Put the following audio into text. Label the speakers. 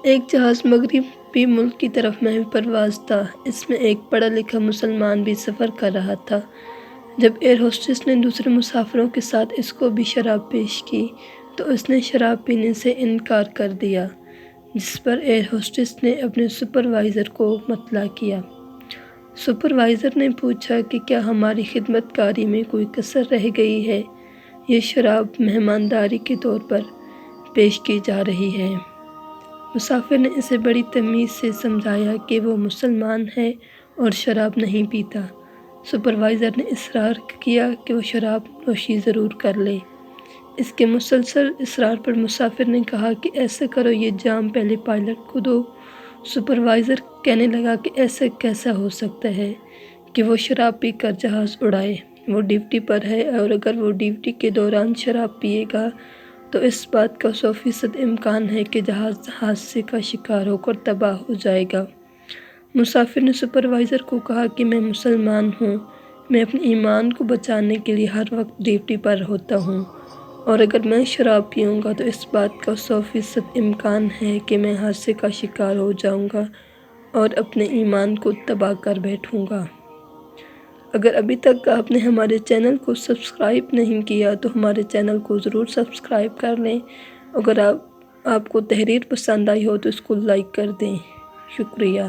Speaker 1: ایک جہاز مغربی ملک کی طرف محو پرواز تھا۔ اس میں ایک پڑھا لکھا مسلمان بھی سفر کر رہا تھا۔ جب ایئر ہوسٹس نے دوسرے مسافروں کے ساتھ اس کو بھی شراب پیش کی تو اس نے شراب پینے سے انکار کر دیا، جس پر ایئر ہوسٹس نے اپنے سپروائزر کو مطلع کیا۔ سپروائزر نے پوچھا کہ کیا ہماری خدمت کاری میں کوئی کسر رہ گئی ہے؟ یہ شراب مہمانداری کے طور پر پیش کی جا رہی ہے۔ مسافر نے اسے بڑی تمیز سے سمجھایا کہ وہ مسلمان ہے اور شراب نہیں پیتا۔ سپروائزر نے اصرار کیا کہ وہ شراب نوشی ضرور کر لے۔ اس کے مسلسل اصرار پر مسافر نے کہا کہ ایسا کرو، یہ جام پہلے پائلٹ کو دو۔ سپروائزر کہنے لگا کہ ایسا کیسا ہو سکتا ہے کہ وہ شراب پی کر جہاز اڑائے؟ وہ ڈیوٹی پر ہے، اور اگر وہ ڈیوٹی کے دوران شراب پیے گا تو اس بات کا 100% امکان ہے کہ جہاز حادثے کا شکار ہو کر تباہ ہو جائے گا۔ مسافر نے سپروائزر کو کہا کہ میں مسلمان ہوں، میں اپنے ایمان کو بچانے کے لیے ہر وقت ڈیوٹی پر ہوتا ہوں، اور اگر میں شراب پیوں گا تو اس بات کا 100% امکان ہے کہ میں حادثے کا شکار ہو جاؤں گا اور اپنے ایمان کو تباہ کر بیٹھوں گا۔ اگر ابھی تک آپ نے ہمارے چینل کو سبسکرائب نہیں کیا تو ہمارے چینل کو ضرور سبسکرائب کر لیں۔ اگر آپ کو تحریر پسند آئی ہو تو اس کو لائک کر دیں۔ شکریہ۔